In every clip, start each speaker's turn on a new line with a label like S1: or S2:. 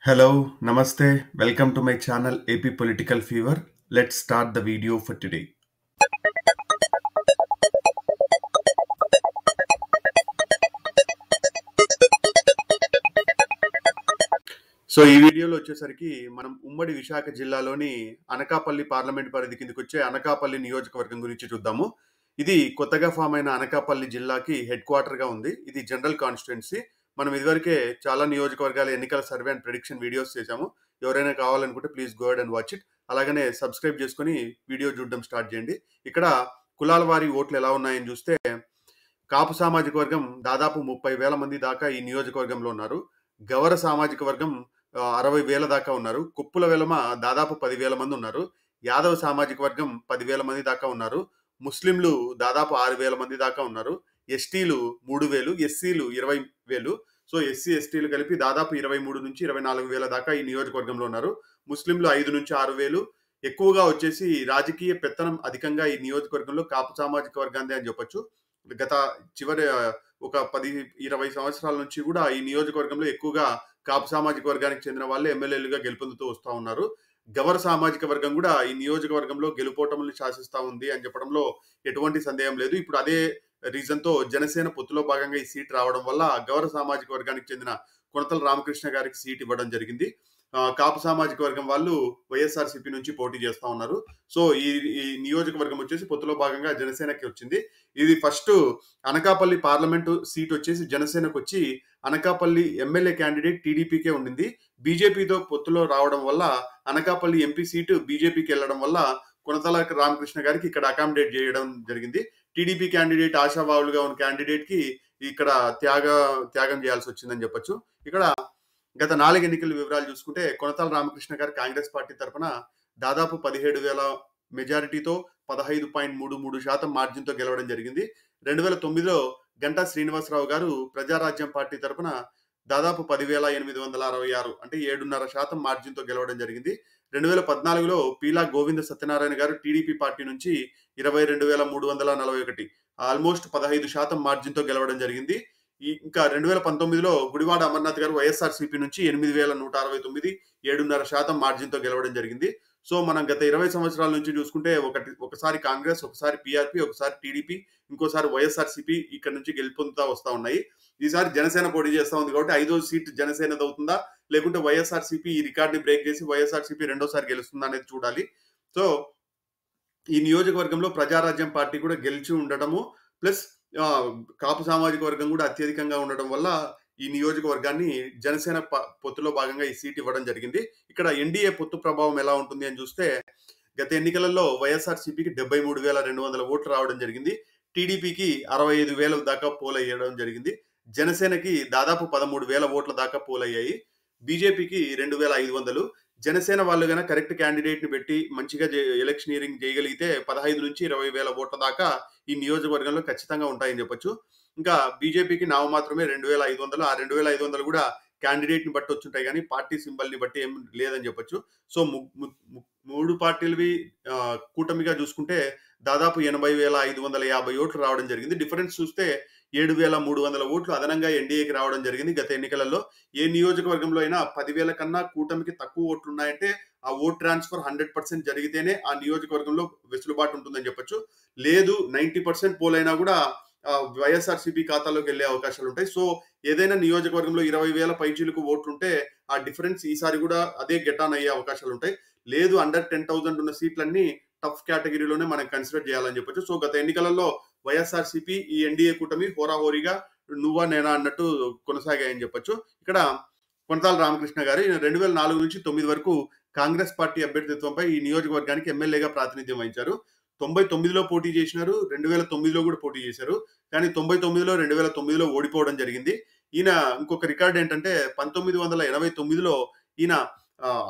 S1: Hello, Namaste. Welcome to my channel AP Political Fever. Let's start the video for today. So ఈ వీడియోలో వచ్చేసరికి మనం ఉమ్మడి విశాఖ జిల్లాలోని అనకాపల్లి పార్లమెంట్ పరిధి కిందకి వచ్చే అనకాపల్లి నియోజకవర్గం గురించి చూద్దాము. ఇది కొత్తగా ఫామ్ అయిన అనకాపల్లి జిల్లాకి హెడ్ క్వార్టర్ గా ఉంది. ఇది జనరల్ కాన్స్టిట్యుయెన్సీ. మనం ఇదివరకే చాలా నియోజకవర్గాల ఎన్నికల సర్వే అండ్ ప్రెడిక్షన్ వీడియోస్ చేశాము. ఎవరైనా కావాలనుకుంటే please go ahead and watch it. అలాగనే సబ్స్క్రైబ్ చేసుకుని వీడియో చూడడం స్టార్ట్ చేయండి. ఇక్కడ కులాల వారి ఓట్లు ఎలా ఉన్నాయని చూస్తే కాపు సామాజిక వర్గం దాదాపు 30,000 మంది దాకా ఈ నియోజకవర్గంలో ఉన్నారు. గవర సామాజిక వర్గం 60,000 దాకా ఉన్నారు. కుప్పుల వెలమ దాదాపు 10,000 మంది ఉన్నారు. యాదవ సామాజిక వర్గం 10,000 మంది దాకా ఉన్నారు. ముస్లింలు దాదాపు 6,000 మంది దాకా ఉన్నారు. ఎస్టీలు 3,000, ఎస్సీలు 20,000. సో ఎస్సీ ఎస్టీలు కలిపి దాదాపు 23 నుంచి 24,000 దాకా ఈ నియోజకవర్గంలో ఉన్నారు. ముస్లింలు 5 నుంచి 6,000. ఎక్కువగా వచ్చేసి రాజకీయ పెత్తనం అధికంగా ఈ నియోజకవర్గంలో కాపు సామాజిక వర్గాందే అని చెప్పొచ్చు. గత చివరి ఒక 10-20 సంవత్సరాల నుంచి కూడా ఈ నియోజకవర్గంలో ఎక్కువగా కాపు సామాజిక వర్గానికి చెందిన వాళ్ళే ఎమ్మెల్యేలుగా గెలుపొందుతూ వస్తూ ఉన్నారు. గవర సామాజిక వర్గం కూడా ఈ నియోజకవర్గంలో గెలుపోటములు శాసిస్తా ఉంది అని చెప్పడంలో ఎటువంటి సందేహం లేదు. ఇప్పుడు అదే రీజన్ తో జనసేన పొత్తులో భాగంగా ఈ సీట్ రావడం వల్ల గవర సామాజిక వర్గానికి చెందిన కొనతల రామకృష్ణ గారికి సీట్ ఇవ్వడం జరిగింది. కాపు సామాజిక వర్గం వాళ్ళు వైఎస్ఆర్సీపీ నుంచి పోటీ చేస్తా ఉన్నారు. సో ఈ నియోజకవర్గం వచ్చేసి పొత్తులో భాగంగా జనసేనకి వచ్చింది. ఇది ఫస్ట్ అనకాపల్లి పార్లమెంటు సీట్ వచ్చేసి జనసేనకు వచ్చి అనకాపల్లి ఎమ్మెల్యే క్యాండిడేట్ టీడీపీకే ఉండింది. బీజేపీతో పొత్తులో రావడం వల్ల అనకాపల్లి ఎంపీ సీటు బీజేపీకి వెళ్ళడం వల్ల కొనతల రామకృష్ణ గారికి ఇక్కడ అకామిడేట్ చేయడం జరిగింది. టీడీపీ క్యాండిడేట్ ఆశావాహులుగా ఉన్న క్యాండిడేట్ కి ఇక్కడ త్యాగం చేయాల్సి వచ్చిందని చెప్పొచ్చు. ఇక్కడ గత 4 ఎన్నికల వివరాలు చూసుకుంటే కొనతల రామకృష్ణ గారు కాంగ్రెస్ పార్టీ తరఫున దాదాపు 17,000 మెజారిటీతో 15.33% మార్జిన్తో గెలవడం జరిగింది. 2009లో గంటా శ్రీనివాసరావు గారు ప్రజారాజ్యం పార్టీ తరఫున దాదాపు 10,866 అంటే 7.5% మార్జిన్తో గెలవడం జరిగింది. 2014లో పీలా గోవింద సత్యనారాయణ గారు టీడీపీ పార్టీ నుంచి 22,341 ఆల్మోస్ట్ 15% మార్జిన్తో గెలవడం జరిగింది. ఇంకా 2019లో గుడివాడ అమర్నాథ్ గారు వైఎస్ఆర్సీపీ నుంచి 8,169 7.5% మార్జిన్తో గెలవడం జరిగింది. సో మనం గత 20 సంవత్సరాల నుంచి చూసుకుంటే ఒకసారి కాంగ్రెస్, ఒకసారి పీఆర్పీ, ఒకసారి టీడీపీ, ఇంకోసారి వైఎస్ఆర్సీపీ ఇక్కడ నుంచి గెలుపొందుతా వస్తా ఉన్నాయి. ఈసారి జనసేన పోటీ చేస్తా ఉంది కాబట్టి 5వ సీట్ జనసేనది అవుతుందా లేకుంటే వైఎస్ఆర్సీపీ ఈ రికార్డుని బ్రేక్ చేసి వైఎస్ఆర్సీపీ రెండోసారి గెలుస్తుందా అనేది చూడాలి. సో ఈ నియోజకవర్గంలో ప్రజారాజ్యం పార్టీ కూడా గెలిచి ఉండటము ప్లస్ కాపు సామాజిక వర్గం కూడా అత్యధికంగా ఉండడం వల్ల ఈ నియోజకవర్గాన్ని జనసేన పొత్తులో భాగంగా ఈ సీట్ ఇవ్వడం జరిగింది. ఇక్కడ ఎన్డీఏ పొత్తు ప్రభావం ఎలా ఉంటుంది అని చూస్తే గత ఎన్నికలలో వైఎస్ఆర్సీపీకి 73,200 ఓట్లు రావడం జరిగింది. టీడీపీకి 65,000 దాకా పోల్ అయ్యడం జరిగింది. జనసేనకి దాదాపు 13,000 ఓట్ల దాకా పోల్ అయ్యాయి. బీజేపీకి 2,500. జనసేన వాళ్ళు కనుక కరెక్ట్ క్యాండిడేట్ ని పెట్టి మంచిగా ఎలక్షనీరింగ్ చేయగలిగితే 15 నుంచి 20,000 ఓట్ల దాకా ఈ నియోజకవర్గంలో ఖచ్చితంగా ఉంటాయని చెప్పొచ్చు. ఇంకా బీజేపీకి నామమాత్రమే 2,500. ఆ 2,500 కూడా క్యాండిడేట్ ని బట్టి వచ్చుంటాయి కానీ పార్టీ సింబల్ ని బట్టి ఏం లేదని చెప్పొచ్చు. సో మూడు పార్టీలవి కూటమిగా చూసుకుంటే దాదాపు 80,550 ఓట్లు రావడం జరిగింది. డిఫరెన్స్ చూస్తే 7,300 ఓట్లు అదనంగా ఎన్డీఏకి రావడం జరిగింది. గత ఎన్నికలలో ఏ నియోజకవర్గంలో అయినా 10,000 కన్నా కూటమికి తక్కువ ఓట్లు ఉన్నాయంటే ఆ ఓట్ ట్రాన్స్ఫర్ 100% జరిగితేనే ఆ నియోజకవర్గంలో వెసులుబాటు ఉంటుందని చెప్పొచ్చు. లేదు 90% పోల్ అయినా కూడా వైఎస్ఆర్సీపీ ఖాతాలోకి వెళ్లే అవకాశాలు ఉంటాయి. సో ఏదైనా నియోజకవర్గంలో 20,000 పైచీలకు ఓట్లుంటే ఆ డిఫరెన్స్ ఈసారి కూడా అదే గెటాన్ అయ్యే అవకాశాలు ఉంటాయి. లేదు అండర్ 10,000 ఉన్న సీట్లన్నీ టఫ్ కేటగిరీలోనే మనం కన్సిడర్ చేయాలని చెప్పొచ్చు. సో గత ఎన్నికలలో వైఎస్ఆర్సీపీ ఈ ఎన్డీఏ కూటమి హోరాహోరీగా నువ్వా నేనా అన్నట్టు కొనసాగాయని చెప్పొచ్చు. ఇక్కడ కొనతాల రామకృష్ణ గారు 2004 నుంచి 9 వరకు కాంగ్రెస్ పార్టీ అభ్యర్థిత్వంపై ఈ నియోజకవర్గానికి ఎమ్మెల్యేగా ప్రాతినిధ్యం వహించారు. 99లో పోటీ చేసినారు, 2009లో కూడా పోటీ చేశారు. కానీ 99లో 2009లో ఓడిపోవడం జరిగింది. ఈయన ఇంకొక రికార్డ్ ఏంటంటే 1989లో ఈయన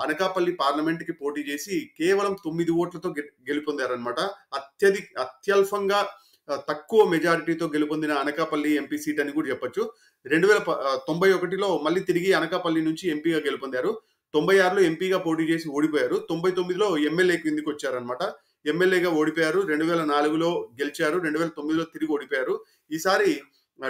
S1: అనకాపల్లి పార్లమెంట్ కి పోటీ చేసి కేవలం 9 ఓట్లతో గెలుపొందారనమాట. అత్యల్పంగా తక్కువ మెజారిటీతో గెలుపొందిన అనకాపల్లి ఎంపీ సీట్ అని కూడా చెప్పొచ్చు. 2091లో మళ్ళీ తిరిగి అనకాపల్లి నుంచి ఎంపీగా గెలుపొందారు. 96లో ఎంపీగా పోటీ చేసి ఓడిపోయారు. 99లో ఎమ్మెల్యే కిందికి వచ్చారనమాట. ఎమ్మెల్యేగా ఓడిపోయారు. 2004లో గెలిచారు. 2009లో తిరిగి ఓడిపోయారు. ఈసారి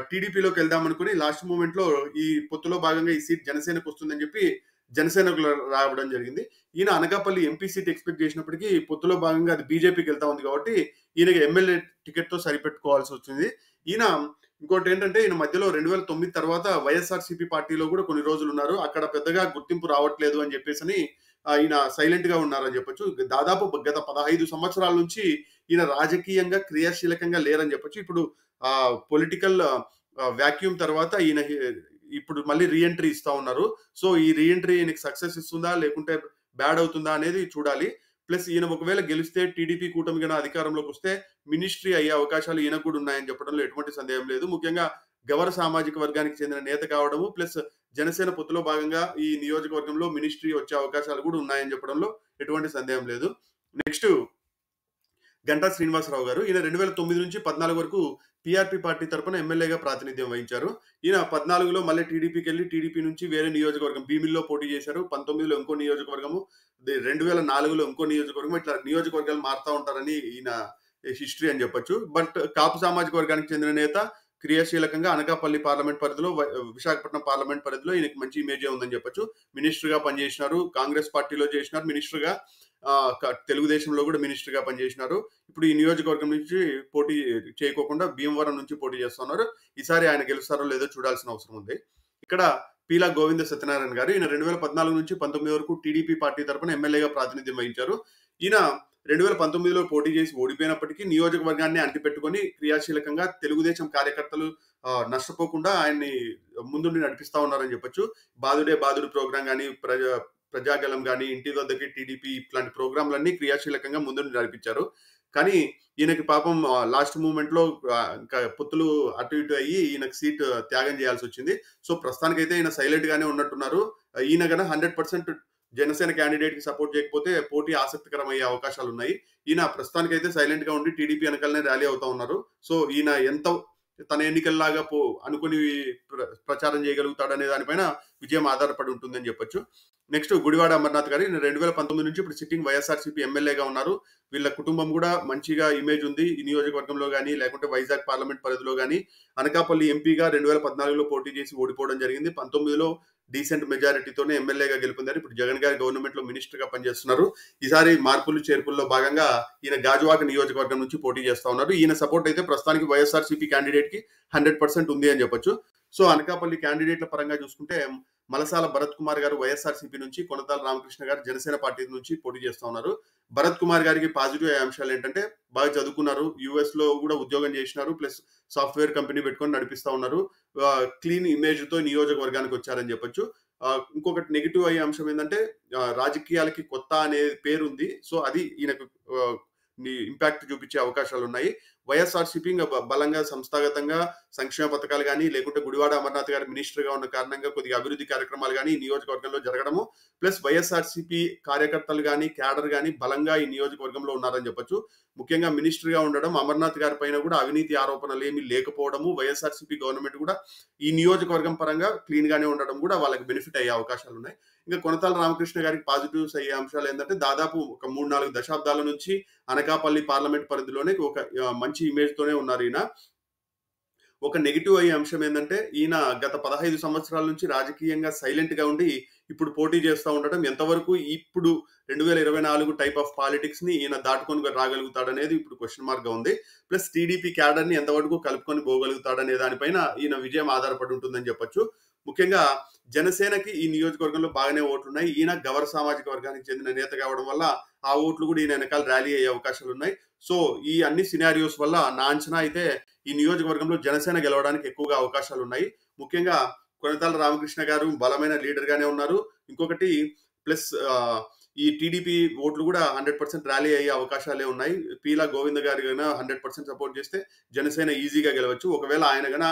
S1: టీడీపీలోకి వెళ్దాం అనుకుని లాస్ట్ మూమెంట్ లో ఈ పొత్తులో భాగంగా ఈ సీట్ జనసేనకు వస్తుందని చెప్పి జనసేనకు రావడం జరిగింది. ఈయన అనకాపల్లి ఎంపీ సీట్ ఎక్స్‌పెక్ట్ చేసినప్పటికీ పొత్తులో భాగంగా అది బీజేపీకి వెళ్తా ఉంది కాబట్టి ఈయనకి ఎమ్మెల్యే టికెట్‌తో సరిపెట్టుకోవాల్సొచ్చింది. ఈయన ఇంకోటేంటంటే ఈయన మధ్యలో 2009 తర్వాత వైఎస్ఆర్‌సీపీ పార్టీలో కూడా కొన్ని రోజులున్నారు. అక్కడ పెద్దగా గుర్తింపు రావట్లేదు అని చెప్పేసని ఈయన సైలెంట్‌గా ఉన్నారని చెప్పొచ్చు. దాదాపు గత 15 సంవత్సరాల నుంచి ఈయన రాజకీయంగా క్రియాశీలకంగా లేరని చెప్పొచ్చు. ఇప్పుడు పొలిటికల్ వాక్యూమ్ తర్వాత ఈయన ఇప్పుడు మళ్ళీ రీ ఎంట్రీ ఇస్తా ఉన్నారు. సో, ఈ రీ ఎంట్రీ ఈయనకి సక్సెస్ ఇస్తుందా? లేకుంటే బ్యాడ్ అవుతుందా? అనేది చూడాలి. ప్లస్ ఈయన ఒకవేళ గెలిస్తే టీడీపీ కూటమి గన అధికారంలోకొస్తే మినిస్ట్రీ అయ్యే అవకాశాలు ఈయనకు కూడా ఉన్నాయని చెప్పడంలో ఎటువంటి సందేహం లేదు. ముఖ్యంగా గవర సామాజిక వర్గానికి చెందిన నేత కావడము, ప్లస్ జనసేన పొత్తులో భాగంగా ఈ నియోజకవర్గంలో మినిస్ట్రీ వచ్చే అవకాశాలు కూడా ఉన్నాయని చెప్పడంలో ఎటువంటి సందేహం లేదు. నెక్స్ట్ గంటా శ్రీనివాసరావు గారు. ఈయన 2009 నుంచి 14 వరకు పీఆర్పీ పార్టీ తరపున ఎమ్మెల్యేగా ప్రాతినిధ్యం వహించారు. ఈయన 14లో మళ్ళీ టీడీపీకెళ్ళి టీడీపీ నుంచి వేరే నియోజకవర్గం భీమిలిలో పోటీ చేశారు. 19లో ఇంకో నియోజకవర్గము, 2004లో ఇంకో నియోజకవర్గం, ఇట్లా నియోజకవర్గాలు మారుతా ఉంటారని ఈయన హిస్టరీ అని చెప్పొచ్చు. బట్ కాపు సామాజిక వర్గానికి చెందిన నేత, క్రియాశీలకంగా అనకాపల్లి పార్లమెంట్ పరిధిలో, విశాఖపట్నం పార్లమెంట్ పరిధిలో ఈయనకి మంచి ఇమేజే ఉందని చెప్పొచ్చు. మినిస్టర్‌గా పనిచేసినారు. కాంగ్రెస్ పార్టీలో చేసినారు మినిస్టర్‌గా. తెలుగుదేశంలో కూడా మినిస్టర్‌గా పనిచేసినారు. ఇప్పుడు ఈ నియోజకవర్గం నుంచి పోటీ చేయకోకుండా భీమవరం నుంచి పోటీ చేస్తున్నారు. ఈసారి ఆయన గెలుస్తారో లేదో చూడాల్సిన అవసరం ఉంది. ఇక్కడ పీలా గోవింద సత్యనారాయణ గారు. ఈయన 2014 నుంచి 19 వరకు టీడీపీ పార్టీ తరపున ఎమ్మెల్యేగా ప్రాతినిధ్యం వహించారు. ఈయన 2019లో పోటీ చేసి ఓడిపోయినప్పటికీ నియోజకవర్గాన్ని అంటిపెట్టుకొని క్రియాశీలకంగా తెలుగుదేశం కార్యకర్తలు నష్టపోకుండా ఆయన్ని ముందుండి నడిపిస్తా ఉన్నారని చెప్పొచ్చు. బాదుడే బాదుడు ప్రోగ్రామ్ గాని, ప్రజాగలం గాని, ఇంటి వద్దకి టీడీపీ ఇట్లాంటి ప్రోగ్రాంలన్నీ క్రియాశీలకంగా ముందుండి నడిపించారు. కానీ ఈయనకి పాపం లాస్ట్ మూమెంట్‌లో ఇంకా పొత్తులు అటు ఇటు అయ్యి ఈయనకి సీట్ త్యాగం చేయాల్సొచ్చింది. సో, ప్రస్తుతానికైతే ఈయన సైలెంట్ గానే ఉన్నట్టున్నారు. ఈయన గన 100% జనసేన క్యాండిడేట్‌కి సపోర్ట్ చేయకపోతే పోటీ ఆసక్తికరమయ్యే అవకాశాలున్నాయి. ఈయన ప్రస్తుతానికైతే సైలెంట్‌గా ఉండి టీడీపీ వెనకాలనే ర్యాలీ అవుతా ఉన్నారు. సో, ఈయన ఎంత తన ఎన్నికల్లాగా అనుకుని ప్రచారం చేయగలుగుతాడనే దానిపైన విజయం ఆధారపడి ఉంటుందని చెప్పొచ్చు. నెక్స్ట్ గుడివాడ అమర్నాథ్ గారు. ఈయన 2019 నుంచి ఇప్పుడు సిట్టింగ్ వైఎస్ఆర్‌సీపీ ఎమ్మెల్యేగా ఉన్నారు. వీళ్ళ కుటుంబం కూడా మంచిగా ఇమేజ్ ఉంది. ఈ నియోజకవర్గంలో గాని, లేకుంటే వైజాగ్ పార్లమెంట్ పరిధిలో గాని. అనకాపల్లి ఎంపీగా 2014లో పోటీ చేసి ఓడిపోవడం జరిగింది. 19లో డీసెంట్ మెజారిటీతోనే ఎమ్మెల్యేగా గెలుపొందారు. ఇప్పుడు జగన్ గారి గవర్నమెంట్‌లో మినిస్టర్‌గా పనిచేస్తున్నారు. ఈసారి మార్పులు, చేర్పుల్లో భాగంగా ఈయన గాజువాక నియోజకవర్గం నుంచి పోటీ చేస్తా ఉన్నారు. ఈయన సపోర్ట్ అయితే ప్రస్తుతానికి వైఎస్ఆర్‌సీపీ క్యాండిడేట్‌కి 100% ఉంది అని చెప్పొచ్చు. సో, అనకాపల్లి క్యాండిడేట్ల పరంగా చూసుకుంటే మలసాల భరత్ కుమార్ గారు వైఎస్ఆర్‌సీపీ నుంచి, కొనతాల రామకృష్ణ గారు జనసేన పార్టీ నుంచి పోటీ చేస్తా ఉన్నారు. భరత్ కుమార్ గారికి పాజిటివ్ అయ్యే అంశాలు ఏంటంటే బాగా చదువుకున్నారు. యూఎస్‌లో కూడా ఉద్యోగం చేసినారు. ప్లస్ సాఫ్ట్‌వేర్ కంపెనీ పెట్టుకొని నడిపిస్తా ఉన్నారు. క్లీన్ ఇమేజ్‌తో నియోజకవర్గానికి వచ్చారని చెప్పొచ్చు. ఇంకొకటి నెగెటివ్ అయ్యే అంశం ఏందంటే రాజకీయాలకి కొత్త అనే పేరుంది. సో, అది ఈయనకు ఇంపాక్ట్ చూపించే అవకాశాలున్నాయి. వైఎస్ఆర్‌సీపీ ఇంగ బలంగా సంస్థాగతంగా సంక్షేమ పథకాలు గాని, లేకుంటే గుడివాడ అమర్నాథ్ గారు మినిస్టర్‌గా ఉన్న కారణంగా కొద్దిగా అభివృద్ధి కార్యక్రమాలు గాని ఈ నియోజకవర్గంలో జరగడము, ప్లస్ వైఎస్ఆర్‌సీపీ కార్యకర్తలు గాని, క్యాడర్ గాని బలంగా ఈ నియోజకవర్గంలో ఉన్నారని చెప్పొచ్చు. ముఖ్యంగా మినిస్టర్‌గా ఉండడం, అమర్నాథ్ గారి పైన కూడా అవినీతి ఆరోపణలేమీ లేకపోవడము, వైఎస్ఆర్‌సీపీ గవర్నమెంట్ కూడా ఈ నియోజకవర్గం పరంగా క్లీన్ గానే ఉండడం కూడా వాళ్ళకి బెనిఫిట్ అయ్యే అవకాశాలున్నాయి. ఇంకా కొనతాల రామకృష్ణ గారికి పాజిటివ్స్ అయ్యే అంశాలు ఏంటంటే దాదాపు ఒక 3, 4 దశాబ్దాల నుంచి అనకాపల్లి పార్లమెంట్ పరిధిలోనే ఒక మంచి ఇమేజ్‌తోనే ఉన్నారు ఈయన. ఒక నెగెటివ్ అయ్యే అంశం ఏందంటే ఈయన గత 15 సంవత్సరాల నుంచి రాజకీయంగా సైలెంట్‌గా ఉండి ఇప్పుడు పోటీ చేస్తా ఉండడం ఎంతవరకు ఇప్పుడు 2024 టైప్ ఆఫ్ పాలిటిక్స్‌ని ఈయన దాటుకొని రాగలుగుతాడనేది ఇప్పుడు క్వెషన్ మార్క్‌గా ఉంది. ప్లస్ టీడీపీ క్యాడర్‌ని ఎంతవరకు కలుపుకొని పోగలుగుతాడనే దానిపైన ఈయన విజయం ఆధారపడి ఉంటుందని చెప్పొచ్చు. ముఖ్యంగా జనసేనకి ఈ నియోజకవర్గంలో బాగానే ఓట్లున్నాయి. ఈయన గవర సామాజిక వర్గానికి చెందిన నేత కావడం వల్ల ఆ ఓట్లు కూడా ఈయన వెనకాల ర్యాలీ అయ్యే అవకాశాలున్నాయి. సో, ఈ అన్ని సినారియోస్ వల్ల నా అంచనా అయితే ఈ నియోజకవర్గంలో జనసేన గెలవడానికి ఎక్కువగా అవకాశాలున్నాయి. ముఖ్యంగా కొనతాల రామకృష్ణ గారు బలమైన లీడర్‌గానే ఉన్నారు. ఇంకొకటి ప్లస్ ఈ టీడీపీ ఓట్లు కూడా 100% ర్యాలీ అయ్యే అవకాశాలే ఉన్నాయి. పీలా గోవింద గారు గన 100% సపోర్ట్ చేస్తే జనసేన ఈజీగా గెలవచ్చు. ఒకవేళ ఆయన గన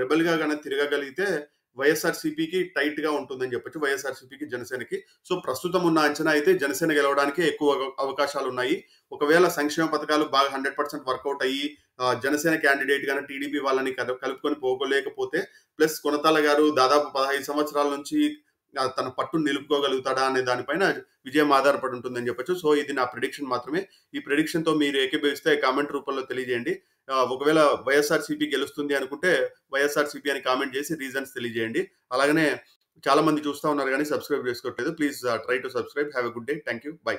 S1: రెబెల్‌గా గన తిరగగలిగితే వైఎస్ఆర్‌సీపీకి టైట్‌గా ఉంటుందని చెప్పొచ్చు. వైఎస్ఆర్‌సీపీకి, జనసేనకి. సో, ప్రస్తుతం ఉన్న అంచనా అయితే జనసేన గెలవడానికే ఎక్కువ అవకాశాలున్నాయి. ఒకవేళ సంక్షేమ పథకాలు బాగా 100% వర్కౌట్ అయ్యి జనసేన క్యాండిడేట్ గాని టీడీపీ వాళ్ళని కలుపుకొని పోలేకపోతే, ప్లస్ కొనతాల గారు దాదాపు 15 సంవత్సరాల నుంచి తన పట్టును నిలుపుకోగలుగుతాడా అనే దానిపైన విజయం ఆధారపడి ఉంటుందని చెప్పొచ్చు. సో, ఇది నా ప్రిడిక్షన్ మాత్రమే. ఈ ప్రిడిక్షన్‌తో మీరు ఏకీభవిస్తే కామెంట్ రూపంలో తెలియజేయండి. ఒకవేళ వైఎస్ఆర్‌సీపీ గెలుస్తుంది అనుకుంటే వైఎస్ఆర్‌సీపీ అని కామెంట్ చేసి రీజన్స్ తెలియజేయండి. అలాగనే చాలా మంది చూస్తా ఉన్నారు గానీ సబ్స్క్రైబ్ చేసుకోవట్లేదు. Please try to subscribe. Have a good day. Thank you. By.